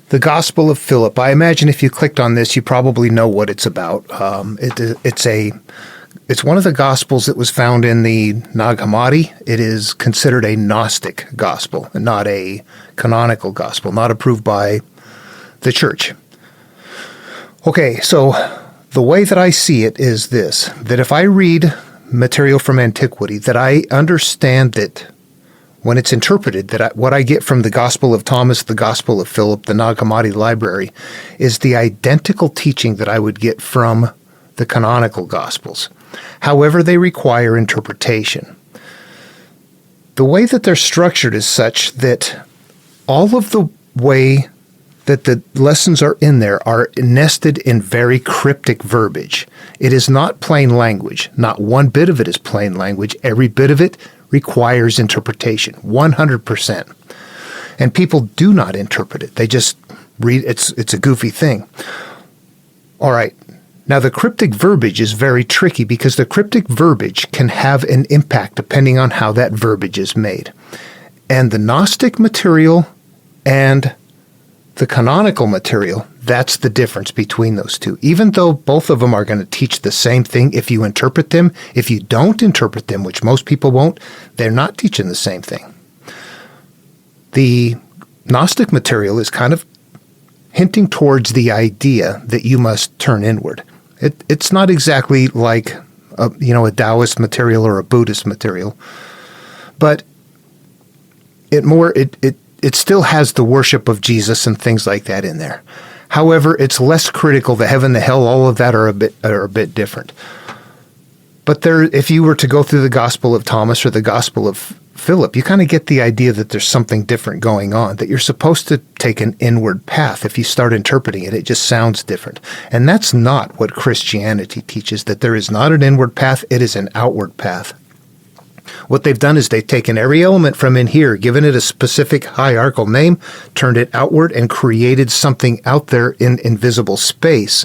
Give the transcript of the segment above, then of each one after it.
The Gospel of Philip. I imagine if you clicked on this, you probably know what it's about. It's one of the Gospels that was found in the Nag Hammadi. It is considered a Gnostic Gospel, and not a canonical Gospel, not approved by the Church. Okay, so the way that I see it is this, that if I read material from antiquity, that I understand that when it's interpreted, that what I get from the Gospel of Thomas, the Gospel of Philip, the Nag Hammadi library, is the identical teaching that I would get from the canonical Gospels. However, they require interpretation. The way that they're structured is such that all of the way that the lessons are in there are nested in very cryptic verbiage. It is not plain language. Not one bit of it is plain language. Every bit of it requires interpretation, 100%. And people do not interpret it. They just read. It's a goofy thing. All right. Now, the cryptic verbiage is very tricky because the cryptic verbiage can have an impact depending on how that verbiage is made. And the Gnostic material and the canonical material, that's the difference between those two. Even though both of them are going to teach the same thing, if you interpret them, if you don't interpret them, which most people won't, they're not teaching the same thing. The Gnostic material is kind of hinting towards the idea that you must turn inward. It's not exactly like a Taoist material or a Buddhist material, but it still has the worship of Jesus and things like that in there. However, it's less critical. The heaven, the hell, all of that are a bit different. But if you were to go through the Gospel of Thomas or the Gospel of Philip, you kind of get the idea that there's something different going on, that you're supposed to take an inward path. If you start interpreting it, it just sounds different. And that's not what Christianity teaches, that there is not an inward path, it is an outward path. What they've done is they've taken every element from in here, given it a specific hierarchical name, turned it outward, and created something out there in invisible space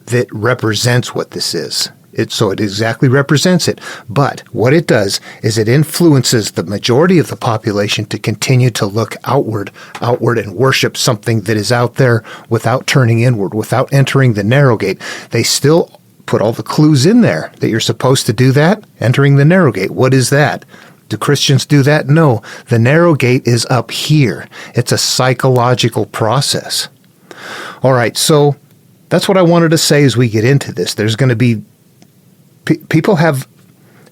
that represents what this is. So it exactly represents it. But what it does is it influences the majority of the population to continue to look outward and worship something that is out there without turning inward, without entering the narrow gate. They still put all the clues in there that you're supposed to do that, entering the narrow gate. What is that? Do Christians do that? No. The narrow gate is up here. It's a psychological process. All right, so that's what I wanted to say as we get into this. There's going to be people have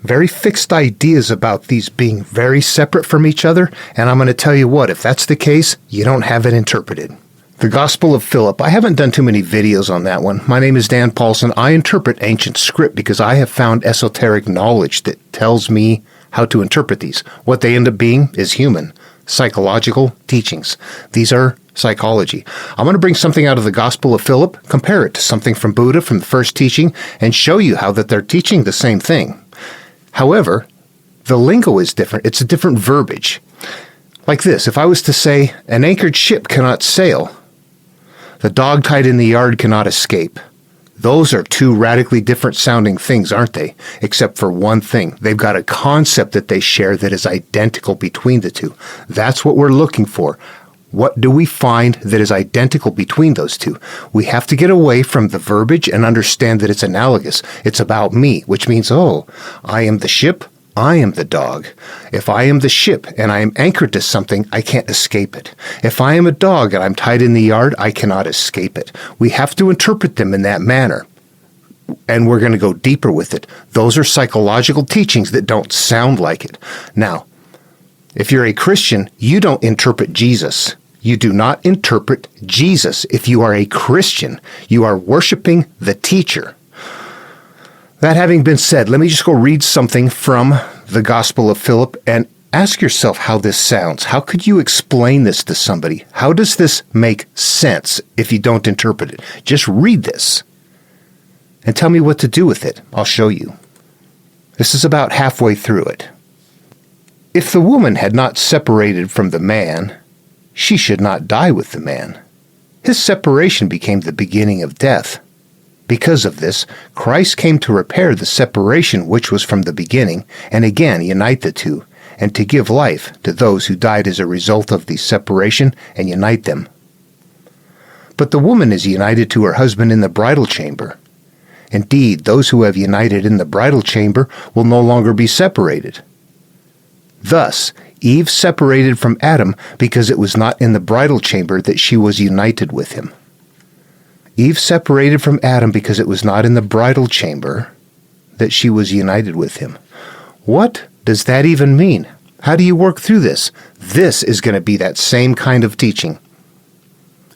very fixed ideas about these being very separate from each other, and I'm going to tell you what, if that's the case, you don't have it interpreted. The Gospel of Philip. I haven't done too many videos on that one. My name is Dan Paulson. I interpret ancient script because I have found esoteric knowledge that tells me how to interpret these. What they end up being is human, psychological teachings. These are psychology. I'm going to bring something out of the Gospel of Philip, compare it to something from Buddha, from the first teaching, and show you how that they're teaching the same thing. However, the lingo is different. It's a different verbiage. Like this, if I was to say, an anchored ship cannot sail, the dog tied in the yard cannot escape. Those are two radically different sounding things, aren't they? Except for one thing. They've got a concept that they share that is identical between the two. That's what we're looking for. What do we find that is identical between those two? We have to get away from the verbiage and understand that it's analogous. It's about me, which means, I am the ship, I am the dog. If I am the ship and I am anchored to something, I can't escape it. If I am a dog and I'm tied in the yard, I cannot escape it. We have to interpret them in that manner. And we're going to go deeper with it. Those are psychological teachings that don't sound like it. Now, if you're a Christian, you don't interpret Jesus. You do not interpret Jesus. If you are a Christian, you are worshiping the teacher. That having been said, let me just go read something from the Gospel of Philip and ask yourself how this sounds. How could you explain this to somebody? How does this make sense if you don't interpret it? Just read this and tell me what to do with it. I'll show you. This is about halfway through it. If the woman had not separated from the man, she should not die with the man. His separation became the beginning of death. Because of this, Christ came to repair the separation which was from the beginning, and again unite the two, and to give life to those who died as a result of the separation and unite them. But the woman is united to her husband in the bridal chamber. Indeed, those who have united in the bridal chamber will no longer be separated. Thus, Eve separated from Adam because it was not in the bridal chamber that she was united with him. Eve separated from Adam because it was not in the bridal chamber that she was united with him. What does that even mean? How do you work through this? This is going to be that same kind of teaching.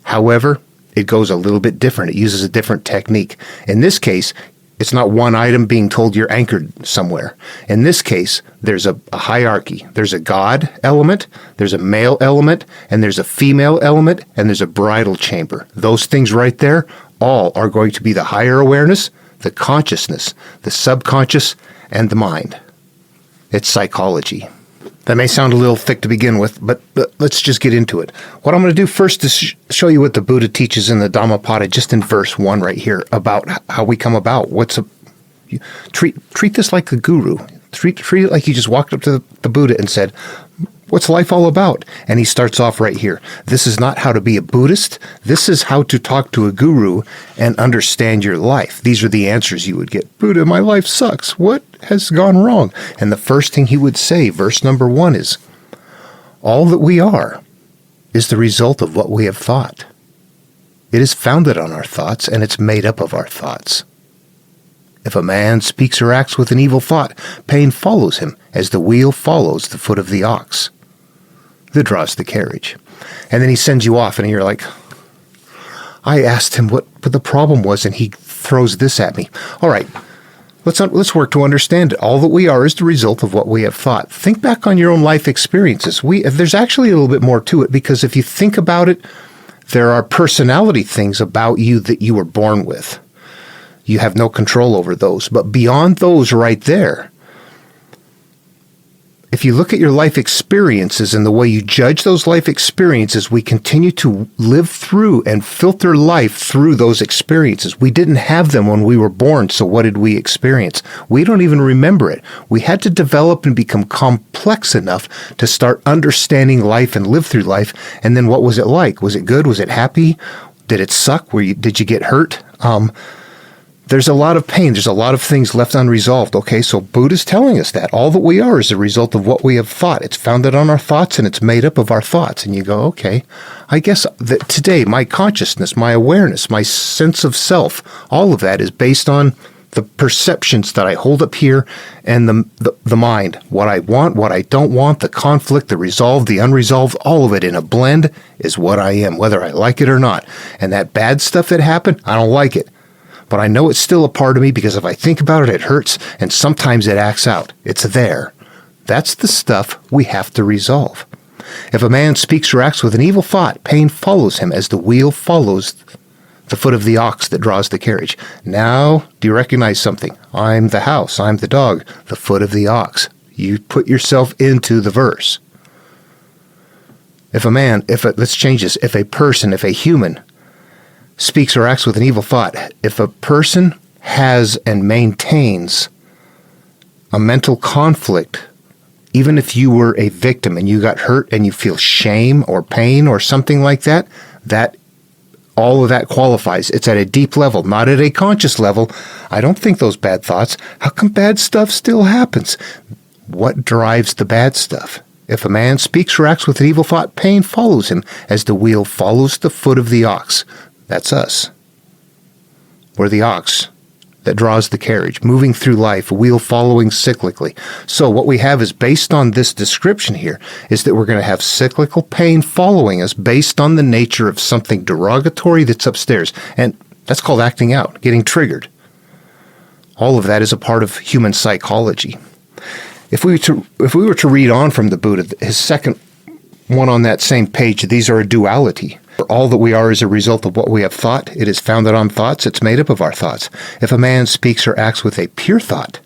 However, it goes a little bit different. It uses a different technique. In this case, it's not one item being told you're anchored somewhere. In this case, there's a hierarchy. There's a God element, there's a male element, and there's a female element, and there's a bridal chamber. Those things right there all are going to be the higher awareness, the consciousness, the subconscious, and the mind. It's psychology. That may sound a little thick to begin with, but let's just get into it. What I'm going to do first is show you what the Buddha teaches in the Dhammapada, just in verse 1 right here, about how we come about. Treat this like the guru. Treat it like you just walked up to the Buddha and said, "What's life all about?" And he starts off right here. This is not how to be a Buddhist. This is how to talk to a guru and understand your life. These are the answers you would get. "Buddha, my life sucks. What has gone wrong?" And the first thing he would say, verse number 1 is, "All that we are is the result of what we have thought. It is founded on our thoughts, and it's made up of our thoughts. If a man speaks or acts with an evil thought, pain follows him, as the wheel follows the foot of the ox that draws the carriage." And then he sends you off, and you're like, I asked him what the problem was, and he throws this at me. All right, let's work to understand it. All that we are is the result of what we have thought. Think back on your own life experiences. There's actually a little bit more to it, because if you think about it, there are personality things about you that you were born with. You have no control over those. But beyond those right there, if you look at your life experiences and the way you judge those life experiences, we continue to live through and filter life through those experiences. We didn't have them when we were born, so what did we experience? We don't even remember it. We had to develop and become complex enough to start understanding life and live through life. And then what was it like? Was it good? Was it happy? Did it suck? Did you get hurt? There's a lot of pain. There's a lot of things left unresolved. Okay, so Buddha's telling us that all that we are is a result of what we have thought. It's founded on our thoughts, and it's made up of our thoughts. And you go, okay, I guess that today my consciousness, my awareness, my sense of self, all of that is based on the perceptions that I hold up here and the mind. What I want, what I don't want, the conflict, the resolved, the unresolved, all of it in a blend is what I am, whether I like it or not. And that bad stuff that happened, I don't like it. But I know it's still a part of me, because if I think about it, it hurts, and sometimes it acts out. It's there. That's the stuff we have to resolve. If a man speaks or acts with an evil thought, pain follows him, as the wheel follows the foot of the ox that draws the carriage. Now, do you recognize something? I'm the house. I'm the dog. The foot of the ox. You put yourself into the verse. Let's change this. If a human speaks or acts with an evil thought, if a person has and maintains a mental conflict, even if you were a victim and you got hurt and you feel shame or pain or something like that, all of that qualifies. It's at a deep level, not at a conscious level. I don't think those bad thoughts. How come bad stuff still happens? What drives the bad stuff? If a man speaks or acts with an evil thought, pain follows him, as the wheel follows the foot of the ox. That's us. We're the ox that draws the carriage, moving through life, a wheel following cyclically. So what we have is, based on this description here, is that we're going to have cyclical pain following us based on the nature of something derogatory that's upstairs. And that's called acting out, getting triggered. All of that is a part of human psychology. If we were to read on from the Buddha, his second one on that same page, these are a duality. All that we are is a result of what we have thought. It is founded on thoughts. It's made up of our thoughts. If a man speaks or acts with a pure thought,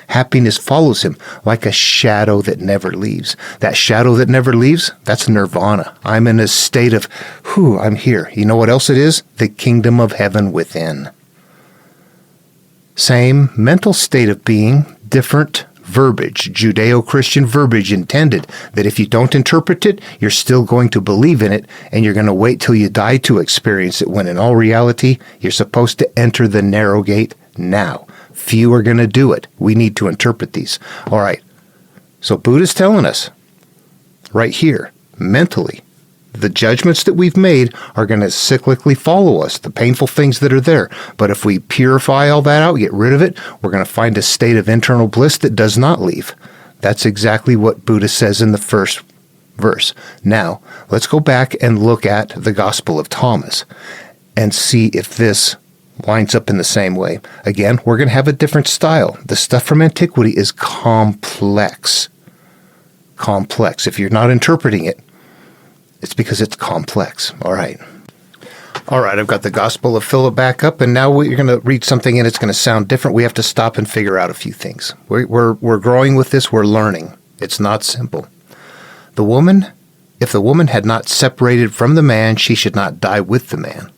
happiness follows him like a shadow that never leaves. That shadow that never leaves, that's nirvana. I'm in a state of, I'm here. You know what else it is? The kingdom of heaven within. Same mental state of being, different verbiage, Judeo-Christian verbiage intended that if you don't interpret it, you're still going to believe in it, and you're going to wait till you die to experience it, when in all reality, you're supposed to enter the narrow gate now. Few are going to do it. We need to interpret these. All right. So Buddha's telling us right here, mentally, the judgments that we've made are going to cyclically follow us, the painful things that are there. But if we purify all that out, get rid of it, we're going to find a state of internal bliss that does not leave. That's exactly what Buddha says in the first verse. Now, let's go back and look at the Gospel of Thomas and see if this lines up in the same way. Again, we're going to have a different style. The stuff from antiquity is complex. Complex. If you're not interpreting it, it's because it's complex. All right. I've got the Gospel of Philip back up, and now we're going to read something, and it's going to sound different. We have to stop and figure out a few things. We're growing with this. We're learning. It's not simple. If the woman had not separated from the man, she should not die with the man.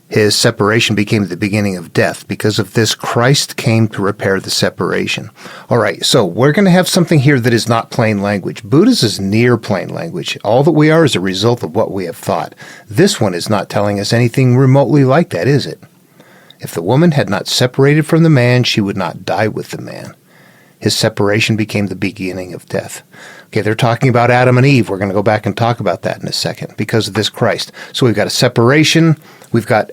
His separation became the beginning of death. Because of this, Christ came to repair the separation. All right, so we're going to have something here that is not plain language. Buddha's is near plain language. All that we are is a result of what we have thought. This one is not telling us anything remotely like that, is it? If the woman had not separated from the man, she would not die with the man. His separation became the beginning of death. Okay, they're talking about Adam and Eve. We're going to go back and talk about that in a second because of this Christ. So we've got a separation, we've got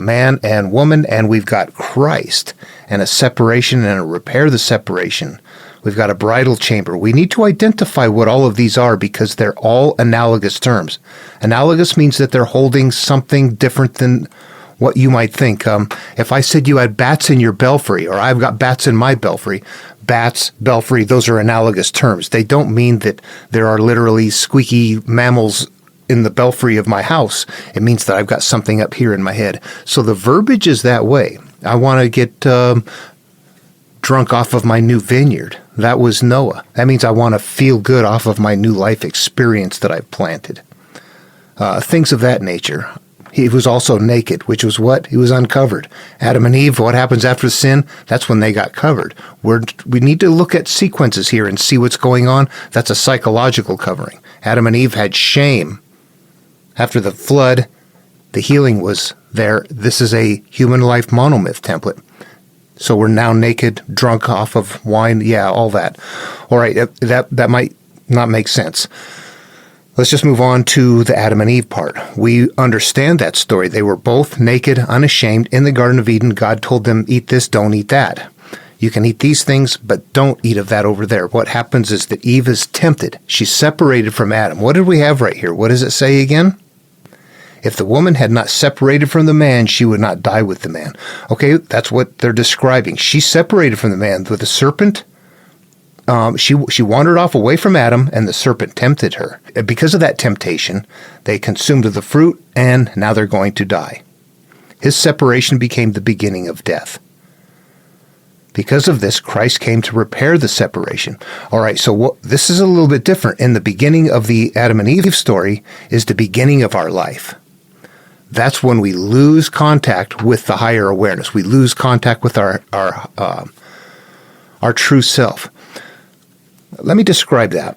man and woman, and we've got Christ, and a separation and a repair the separation. We've got a bridal chamber. We need to identify what all of these are because they're all analogous terms. Analogous means that they're holding something different than what you might think. If I said you had bats in your belfry, or I've got bats in my belfry, bats, belfry, those are analogous terms. They don't mean that there are literally squeaky mammals in the belfry of my house. It means that I've got something up here in my head. So the verbiage is that way. I want to get drunk off of my new vineyard. That was Noah. That means I want to feel good off of my new life experience that I've planted. Things of that nature. He was also naked, which was what? He was uncovered. Adam and Eve, what happens after sin? That's when they got covered. We need to look at sequences here and see what's going on. That's a psychological covering. Adam and Eve had shame. After the flood, the healing was there. This is a human life monomyth template. So we're now naked, drunk off of wine. Yeah, all that. All right, that might not make sense. Let's just move on to the Adam and Eve part. We understand that story. They were both naked, unashamed, in the Garden of Eden. God told them, eat this, don't eat that. You can eat these things, but don't eat of that over there. What happens is that Eve is tempted. She's separated from Adam. What did we have right here? What does it say again? If the woman had not separated from the man, she would not die with the man. Okay, that's what they're describing. She separated from the man with the serpent. She wandered off away from Adam, and the serpent tempted her. Because of that temptation, they consumed of the fruit, and now they're going to die. His separation became the beginning of death. Because of this, Christ came to repair the separation. All right, so this is a little bit different. In the beginning of the Adam and Eve story is the beginning of our life. That's when we lose contact with the higher awareness. We lose contact with our true self. Let me describe that.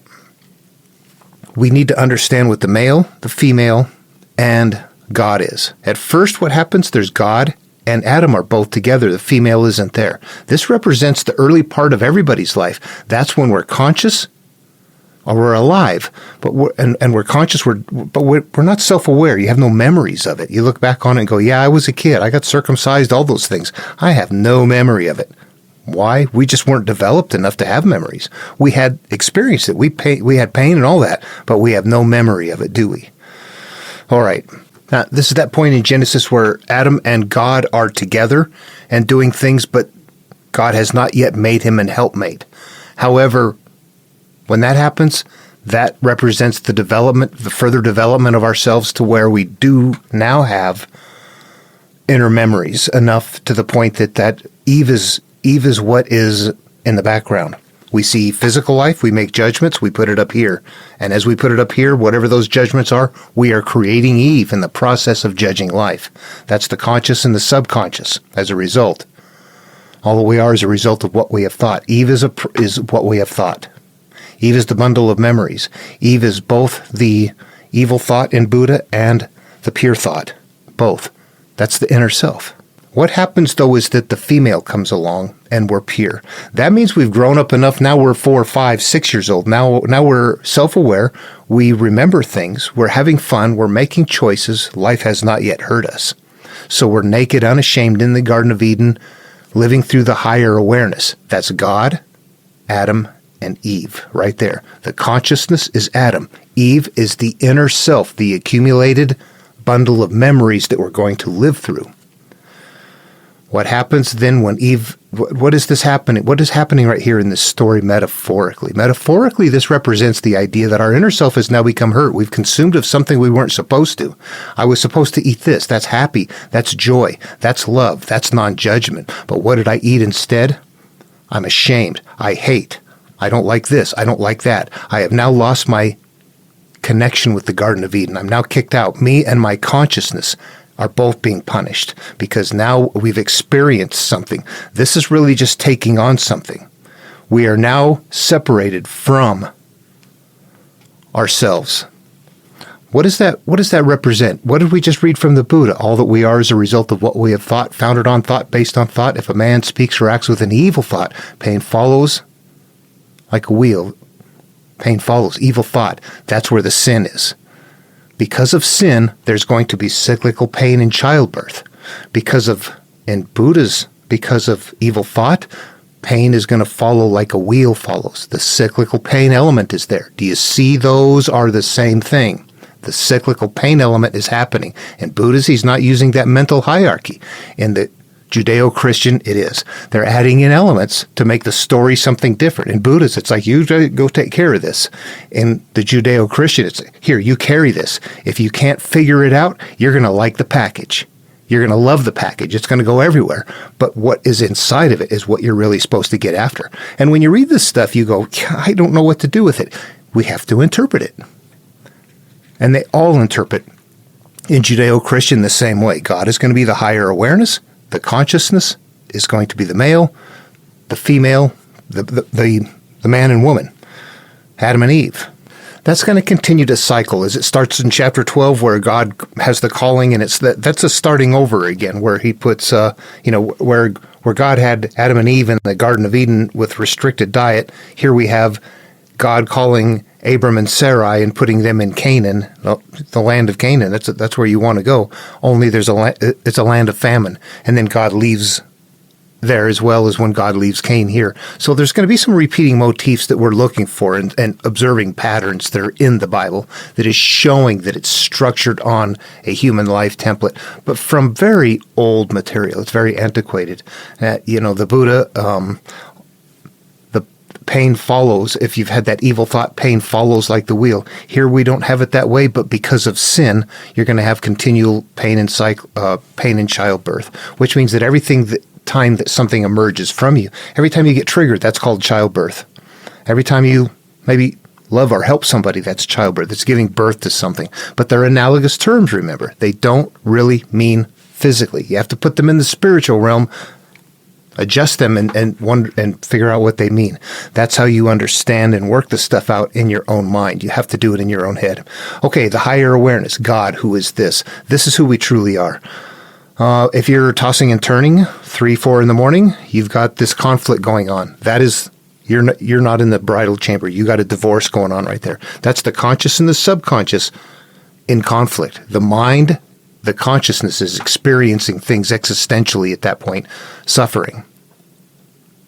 We need to understand what the male, the female, and God is. At first, what happens? There's God and Adam are both together. The female isn't there. This represents the early part of everybody's life. That's when we're conscious or we're alive, but we're conscious. But we're not self-aware. You have no memories of it. You look back on it and go, "Yeah, I was a kid. I got circumcised. All those things. I have no memory of it." Why? We just weren't developed enough to have memories. We had experienced it. We had pain and all that, but we have no memory of it, do we? All right. Now, this is that point in Genesis where Adam and God are together and doing things, but God has not yet made him an helpmate. However, when that happens, that represents the further development of ourselves to where we do now have inner memories enough to the point that Eve is what is in the background. We see physical life, we make judgments, we put it up here. And as we put it up here, whatever those judgments are, we are creating Eve in the process of judging life. That's the conscious and the subconscious as a result. All that we are is a result of what we have thought. Eve is what we have thought. Eve is the bundle of memories. Eve is both the evil thought in Buddha and the pure thought. Both. That's the inner self. What happens, though, is that the female comes along and we're pure. That means we've grown up enough. Now we're 4, 5, 6 years old. Now we're self-aware. We remember things. We're having fun. We're making choices. Life has not yet hurt us. So we're naked, unashamed in the Garden of Eden, living through the higher awareness. That's God, Adam, and Eve right there. The consciousness is Adam. Eve is the inner self, the accumulated bundle of memories that we're going to live through. What happens then when Eve, what is this happening? What is happening right here in this story metaphorically? Metaphorically, this represents the idea that our inner self has now become hurt. We've consumed of something we weren't supposed to. I was supposed to eat this. That's happy. That's joy. That's love. That's non-judgment. But what did I eat instead? I'm ashamed. I hate. I don't like this. I don't like that. I have now lost my connection with the Garden of Eden. I'm now kicked out. Me and my consciousness are both being punished because now we've experienced something. This is really just taking on something. We are now separated from ourselves. What does that represent? What did we just read from the Buddha? All that we are is a result of what we have thought, founded on thought, based on thought. If a man speaks or acts with an evil thought, pain follows like a wheel. Pain follows. Evil thought. That's where the sin is. Because of sin, there's going to be cyclical pain in childbirth. Because of evil thought, pain is going to follow like a wheel follows. The cyclical pain element is there. Do you see those are the same thing? The cyclical pain element is happening. In Buddhism, he's not using that mental hierarchy. In the Judeo-Christian, it is. They're adding in elements to make the story something different. In Buddhism, it's like, you go take care of this. In the Judeo-Christian, it's, here, you carry this. If you can't figure it out, you're going to like the package. You're going to love the package. It's going to go everywhere. But what is inside of it is what you're really supposed to get after. And when you read this stuff, you go, I don't know what to do with it. We have to interpret it. And they all interpret in Judeo-Christian the same way. God is going to be the higher awareness. The consciousness is going to be the male, the female, the man and woman, Adam and Eve. That's going to continue to cycle as it starts in chapter 12 where God has the calling, and that's a starting over again where he puts, where God had Adam and Eve in the Garden of Eden with restricted diet. Here we have God calling Abram and Sarai and putting them in Canaan, the land of Canaan. That's where you want to go. Only it's a land of famine, and then God leaves there as well as when God leaves Cain here. So there's going to be some repeating motifs that we're looking for and observing patterns that are in the Bible that is showing that it's structured on a human life template, but from very old material. It's very antiquated. The Buddha. Pain follows. If you've had that evil thought, pain follows like the wheel. Here we don't have it that way, but because of sin, you're going to have continual pain in childbirth, which means that time that something emerges from you, every time you get triggered, that's called childbirth. Every time you maybe love or help somebody, that's childbirth. It's giving birth to something. But they're analogous terms, remember. They don't really mean physically. You have to put them in the spiritual realm, adjust them and figure out what they mean. That's how you understand and work the stuff out in your own mind. You have to do it in your own head. Okay, the higher awareness, God, who is this? This is who we truly are. If you're tossing and turning 3, 4 in the morning, you've got this conflict going on. That is, you're not in the bridal chamber. You got a divorce going on right there. That's the conscious and the subconscious in conflict. The mind, the consciousness is experiencing things existentially at that point, suffering,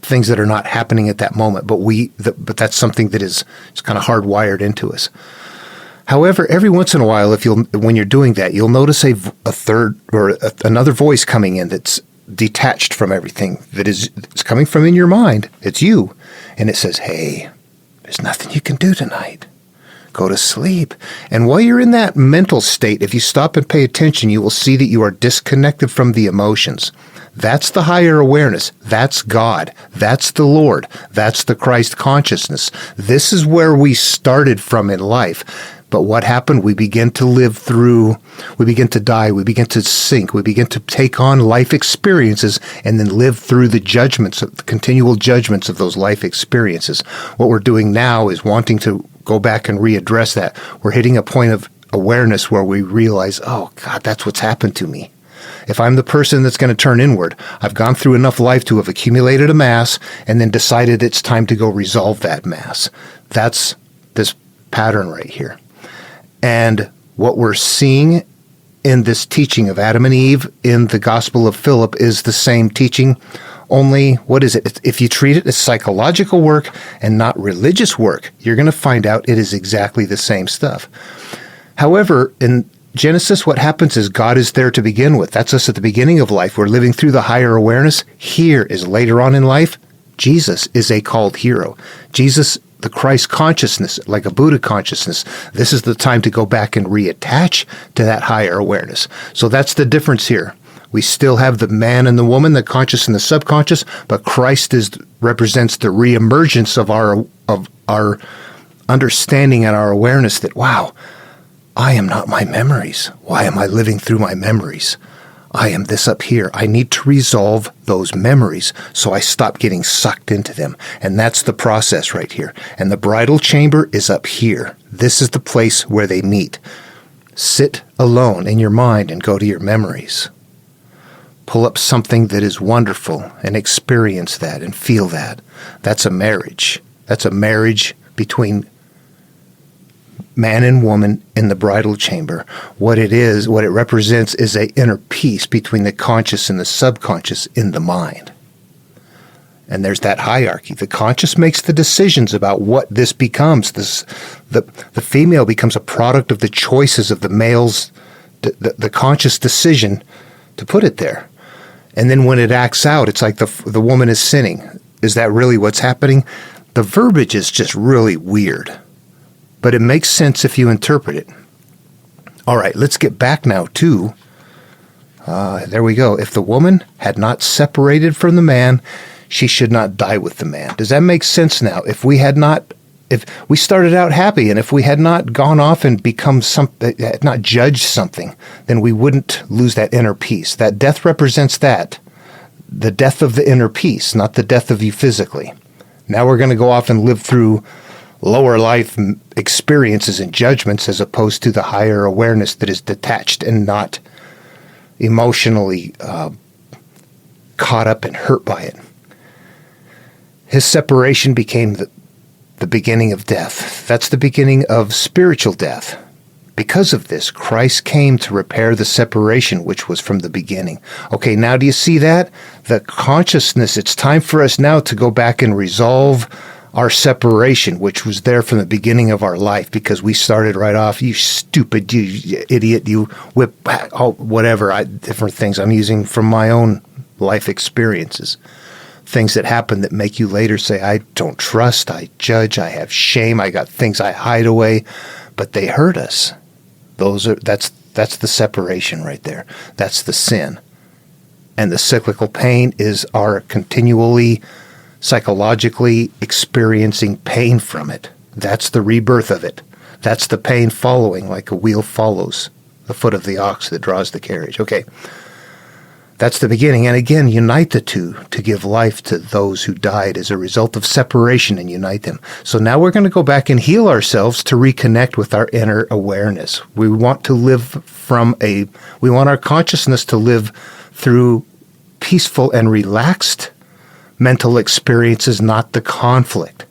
things that are not happening at that moment. But that's something that is kind of hardwired into us. However, every once in a while, when you're doing that, you'll notice a third or another voice coming in that's detached from everything. It's coming from in your mind. It's you, and it says, "Hey, there's nothing you can do tonight. Go to sleep." And while you're in that mental state, if you stop and pay attention, you will see that you are disconnected from the emotions. That's the higher awareness. That's God. That's the Lord. That's the Christ consciousness. This is where we started from in life. But what happened? We begin to we begin to die, we begin to sink, we begin to take on life experiences and then live through the continual judgments of those life experiences. What we're doing now is wanting to go back and readdress that. We're hitting a point of awareness where we realize, oh God, that's what's happened to me. If I'm the person that's going to turn inward, I've gone through enough life to have accumulated a mass and then decided it's time to go resolve that mass. That's this pattern right here. And what we're seeing in this teaching of Adam and Eve in the Gospel of Philip is the same teaching, only, what is it? If you treat it as psychological work and not religious work, you're going to find out it is exactly the same stuff. However, in Genesis, what happens is God is there to begin with. That's us at the beginning of life. We're living through the higher awareness. Here is later on in life, Jesus is a called hero. Jesus, the Christ consciousness, like a Buddha consciousness, this is the time to go back and reattach to that higher awareness. So that's the difference here. We still have the man and the woman, the conscious and the subconscious, but Christ represents the reemergence of our understanding and our awareness that, wow, I am not my memories. Why am I living through my memories? I am this up here. I need to resolve those memories so I stop getting sucked into them. And that's the process right here. And the bridal chamber is up here. This is the place where they meet. Sit alone in your mind and go to your memories. Pull up something that is wonderful and experience that and feel that. That's a marriage. That's a marriage between man and woman in the bridal chamber. What it represents is an inner peace between the conscious and the subconscious in the mind. And there's that hierarchy. The conscious makes the decisions about what this becomes. The female becomes a product of the choices of the male's, the conscious decision to put it there. And then when it acts out, it's like the woman is sinning. Is that really what's happening? The verbiage is just really weird. But it makes sense if you interpret it. All right, let's get back now to, there we go. If the woman had not separated from the man, she should not die with the man. Does that make sense now? If we started out happy, and if we had not gone off and become had not judged something, then we wouldn't lose that inner peace. That death represents that. The death of the inner peace, not the death of you physically. Now we're going to go off and live through lower life experiences and judgments as opposed to the higher awareness that is detached and not emotionally caught up and hurt by it. His separation became the beginning of death. That's the beginning of spiritual death. Because of this, Christ came to repair the separation which was from the beginning. Okay, now do you see that? The consciousness, it's time for us now to go back and resolve our separation, which was there from the beginning of our life, because we started right off, you stupid, you idiot, you whip, whatever, different things I'm using from my own life experiences. Things that happen that make you later say, I don't trust, I judge, I have shame, I got things I hide away, but they hurt us. That's the separation right there. That's the sin. And the cyclical pain is our continually psychologically experiencing pain from it. That's the rebirth of it. That's the pain following, like a wheel follows the foot of the ox that draws the carriage. Okay. That's the beginning. And again, unite the two to give life to those who died as a result of separation and unite them. So now we're going to go back and heal ourselves to reconnect with our inner awareness. We want our consciousness to live through peaceful and relaxed mental experiences, not the conflict.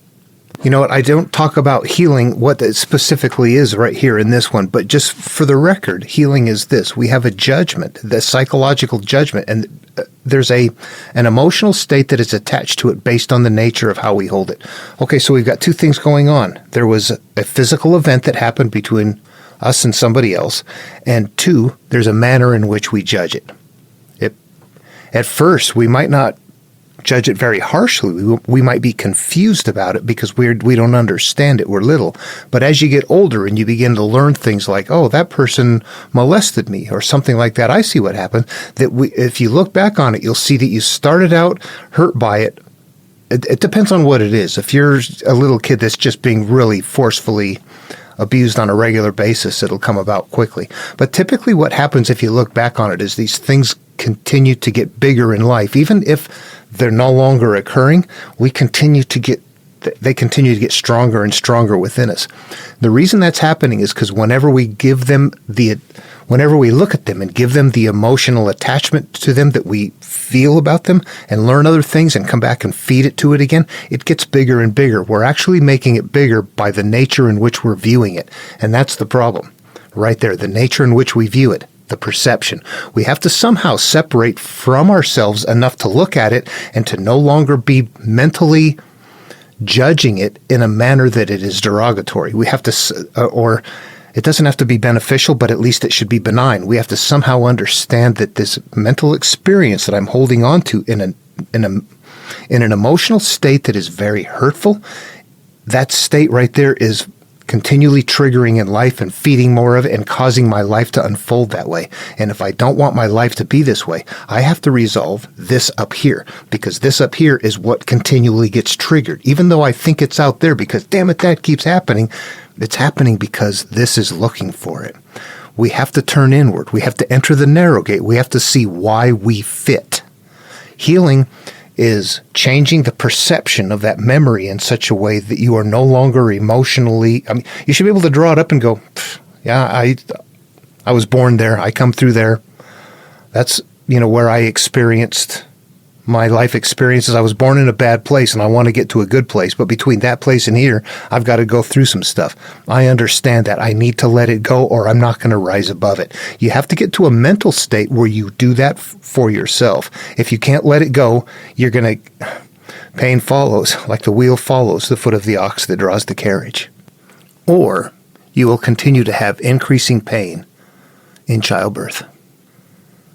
You know what? I don't talk about healing, what it specifically is right here in this one, but just for the record, healing is this. We have a judgment, the psychological judgment, and there's an emotional state that is attached to it based on the nature of how we hold it. Okay, so we've got two things going on. There was a physical event that happened between us and somebody else, and two, there's a manner in which we judge it. At first, we might not judge it very harshly. We might be confused about it because we don't understand it. We're little. But as you get older and you begin to learn things like, oh, that person molested me or something like that, I see what happened. If you look back on it, you'll see that you started out hurt by it. It depends on what it is. If you're a little kid that's just being really forcefully abused on a regular basis, it'll come about quickly. But typically what happens if you look back on it is these things continue to get bigger in life. Even if they're no longer occurring, they continue to get stronger and stronger within us. The reason that's happening is because whenever we look at them and give them the emotional attachment to them that we feel about them and learn other things and come back and feed it to it again, it gets bigger and bigger. We're actually making it bigger by the nature in which we're viewing it. And that's the problem right there, the nature in which we view it, the perception. We have to somehow separate from ourselves enough to look at it and to no longer be mentally judging it in a manner that it is derogatory. We have to, or it doesn't have to be beneficial, but at least it should be benign. We have to somehow understand that this mental experience that I'm holding on to in an emotional state that is very hurtful, that state right there is continually triggering in life and feeding more of it and causing my life to unfold that way. And if I don't want my life to be this way, I have to resolve this up here, because this up here is what continually gets triggered. Even though I think it's out there, because damn it, that keeps happening. It's happening because this is looking for it. We have to turn inward. We have to enter the narrow gate. We have to see why we fit. Healing is changing the perception of that memory in such a way that you are no longer emotionally, you should be able to draw it up and go, yeah, I was born there. I come through there. That's, where I experienced my life experiences. I was born in a bad place and I want to get to a good place. But between that place and here, I've got to go through some stuff. I understand that. I need to let it go or I'm not going to rise above it. You have to get to a mental state where you do that for yourself. If you can't let it go, you're going to, pain follows, like the wheel follows the foot of the ox that draws the carriage. Or you will continue to have increasing pain in childbirth.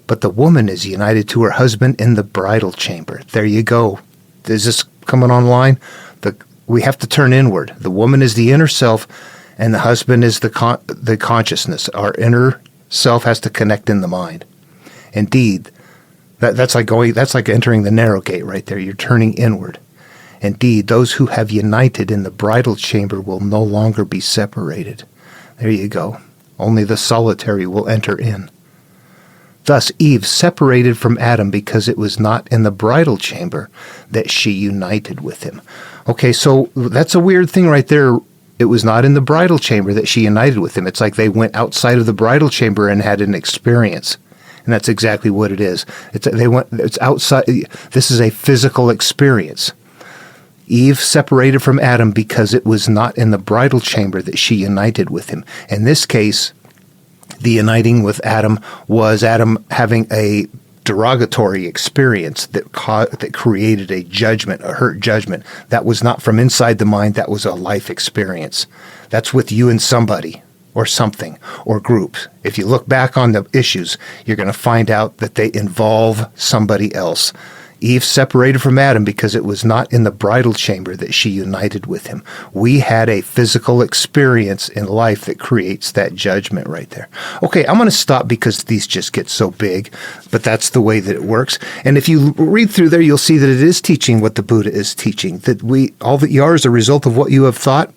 But the woman is united to her husband in the bridal chamber. There you go. Is this coming online? We have to turn inward. The woman is the inner self, and the husband is the consciousness. Our inner self has to connect in the mind. Indeed, that's like entering the narrow gate right there. You're turning inward. Indeed, those who have united in the bridal chamber will no longer be separated. There you go. Only the solitary will enter in. Thus, Eve separated from Adam because it was not in the bridal chamber that she united with him. Okay, so that's a weird thing right there. It was not in the bridal chamber that she united with him. It's like they went outside of the bridal chamber and had an experience. And that's exactly what it is. It's outside. This is a physical experience. Eve separated from Adam because it was not in the bridal chamber that she united with him. In this case, the uniting with Adam was Adam having a derogatory experience that created a judgment, a hurt judgment. That was not from inside the mind. That was a life experience. That's with you and somebody or something or groups. If you look back on the issues, you're going to find out that they involve somebody else. Eve separated from Adam because it was not in the bridal chamber that she united with him. We had a physical experience in life that creates that judgment right there. Okay, I'm going to stop because these just get so big, but that's the way that it works. And if you read through there, you'll see that it is teaching what the Buddha is teaching, that all that you are is a result of what you have thought.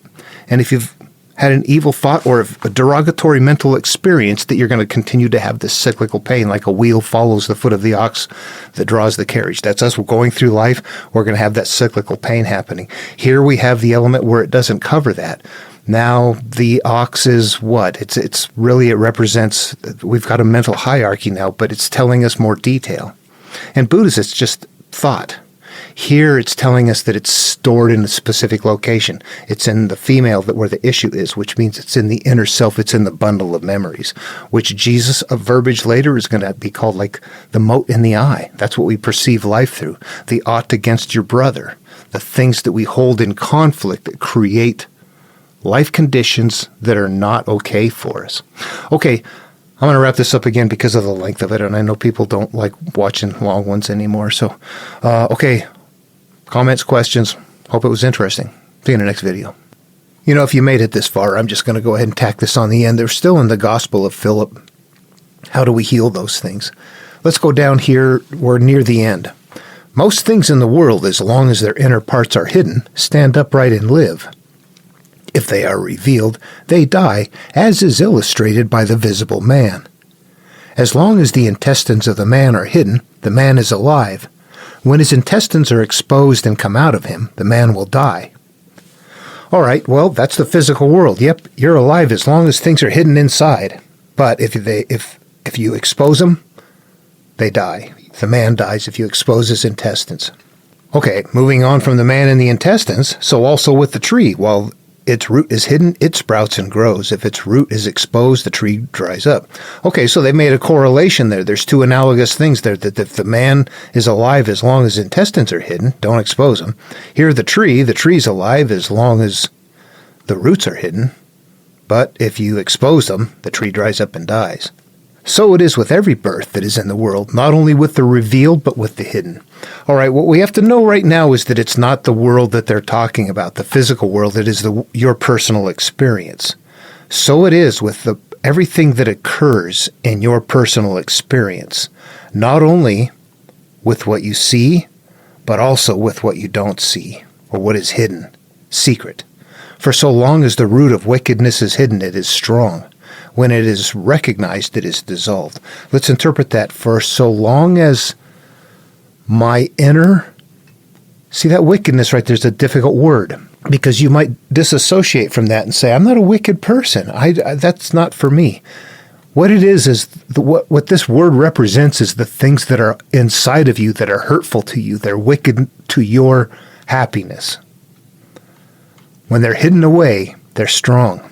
And if you've had an evil thought or a derogatory mental experience, that you're going to continue to have this cyclical pain, like a wheel follows the foot of the ox that draws the carriage. That's us going through life. We're going to have that cyclical pain happening. Here we have the element where it doesn't cover that. Now the ox is what? It represents, we've got a mental hierarchy now, but it's telling us more detail. In Buddhism, it's just thought. Here it's telling us that it's stored in a specific location. It's in the female where the issue is, which means it's in the inner self. It's in the bundle of memories, which Jesus, a verbiage later, is going to be called like the mote in the eye. That's what we perceive life through. The ought against your brother, the things that we hold in conflict that create life conditions that are not okay for us. Okay, I'm going to wrap this up again because of the length of it, and I know people don't like watching long ones anymore. So, okay. Comments, questions. Hope it was interesting. See you in the next video. If you made it this far, I'm just going to go ahead and tack this on the end. They're still in the Gospel of Philip. How do we heal those things? Let's go down here. We're near the end. Most things in the world, as long as their inner parts are hidden, stand upright and live. If they are revealed, they die, as is illustrated by the visible man. As long as the intestines of the man are hidden, the man is alive. When his intestines are exposed and come out of him, the man will die. All right, well, that's the physical world. Yep, you're alive as long as things are hidden inside. But if you expose them, they die. The man dies if you expose his intestines. Okay, moving on from the man and the intestines, so also with the tree. While its root is hidden, it sprouts and grows. If its root is exposed, the tree dries up. Okay, so they made a correlation there. There's two analogous things there, that if the man is alive as long as intestines are hidden, don't expose them. Here the tree's alive as long as the roots are hidden. But if you expose them, the tree dries up and dies. So it is with every birth that is in the world, not only with the revealed, but with the hidden. All right, what we have to know right now is that it's not the world that they're talking about, the physical world. It is your personal experience. So it is with everything that occurs in your personal experience, not only with what you see, but also with what you don't see, or what is hidden, secret. For so long as the root of wickedness is hidden, it is strong. When it is recognized, it is dissolved. Let's interpret that. For so long as my inner... See, that wickedness right there is a difficult word, because you might disassociate from that and say, I'm not a wicked person. That's not for me. What it is what this word represents is the things that are inside of you that are hurtful to you. They're wicked to your happiness. When they're hidden away, they're strong.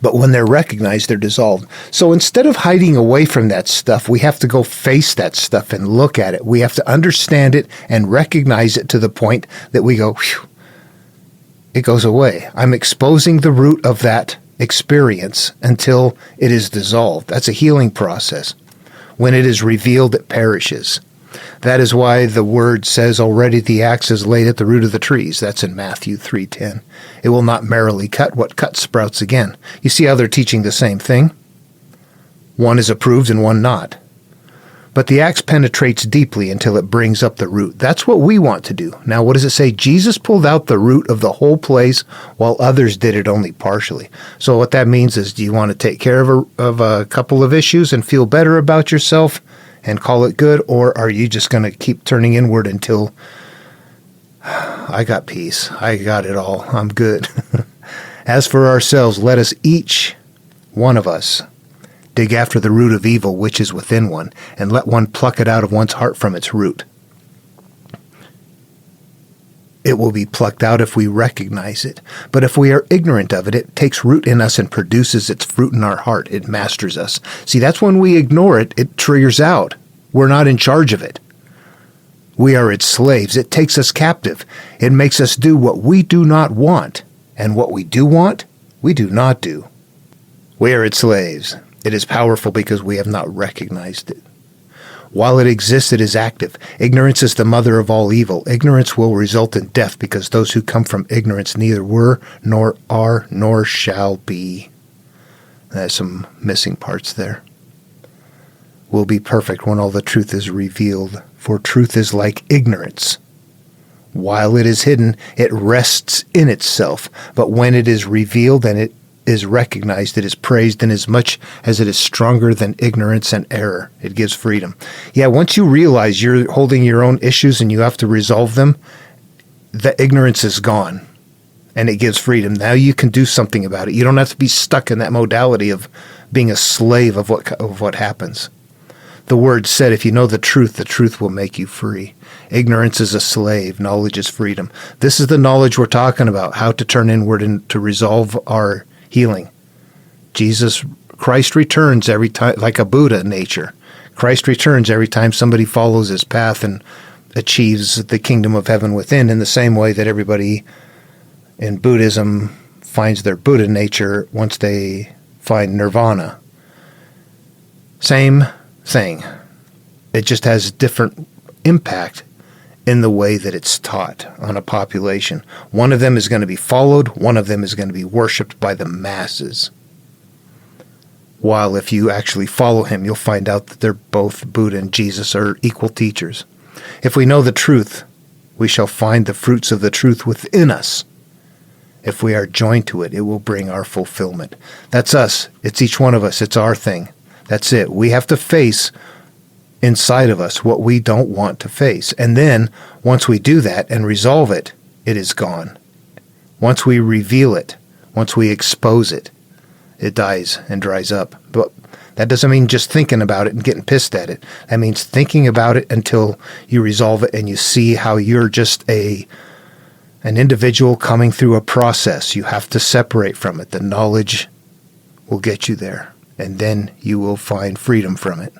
But when they're recognized, they're dissolved. So instead of hiding away from that stuff, we have to go face that stuff and look at it. We have to understand it and recognize it to the point that we go, whew, it goes away. I'm exposing the root of that experience until it is dissolved. That's a healing process. When it is revealed, it perishes. That is why the word says already the axe is laid at the root of the trees. That's in Matthew 3:10. It will not merrily cut. What cuts sprouts again. You see how they're teaching the same thing? One is approved and one not. But the axe penetrates deeply until it brings up the root. That's what we want to do. Now, what does it say? Jesus pulled out the root of the whole place, while others did it only partially. So what that means is, do you want to take care of a couple of issues and feel better about yourself and call it good, or are you just going to keep turning inward until I got peace, I got it all, I'm good? As for ourselves, let us each one of us dig after the root of evil which is within one, and let one pluck it out of one's heart from its root. It will be plucked out if we recognize it. But if we are ignorant of it, it takes root in us and produces its fruit in our heart. It masters us. See, that's when we ignore it, it triggers out. We're not in charge of it. We are its slaves. It takes us captive. It makes us do what we do not want. And what we do want, we do not do. We are its slaves. It is powerful because we have not recognized it. While it exists, it is active. Ignorance is the mother of all evil. Ignorance will result in death, because those who come from ignorance neither were, nor are, nor shall be. There's some missing parts there. Will be perfect when all the truth is revealed, for truth is like ignorance. While it is hidden, it rests in itself, but when it is revealed and it is recognized, it is praised, inasmuch as it is stronger than ignorance and error. It gives freedom. Yeah, once you realize you're holding your own issues and you have to resolve them, the ignorance is gone, and it gives freedom. Now you can do something about it. You don't have to be stuck in that modality of being a slave of what happens. The word said, if you know the truth will make you free. Ignorance is a slave. Knowledge is freedom. This is the knowledge we're talking about, how to turn inward and to resolve our healing. Christ returns every time, like a Buddha nature. Christ returns every time somebody follows his path and achieves the kingdom of heaven within, in the same way that everybody in Buddhism finds their Buddha nature once they find nirvana. Same thing. It just has different impact in the way that it's taught on a population. One of them is going to be followed, one of them is going to be worshipped by the masses. While if you actually follow him, you'll find out that they're both, Buddha and Jesus, are equal teachers. If we know the truth, we shall find the fruits of the truth within us. If we are joined to it, it will bring our fulfillment. That's us. It's each one of us. It's our thing. That's it. We have to face inside of us what we don't want to face. And then once we do that and resolve it, it is gone. Once we reveal it, once we expose it, it dies and dries up. But that doesn't mean just thinking about it and getting pissed at it. That means thinking about it until you resolve it and you see how you're just an individual coming through a process. You have to separate from it. The knowledge will get you there, and then you will find freedom from it.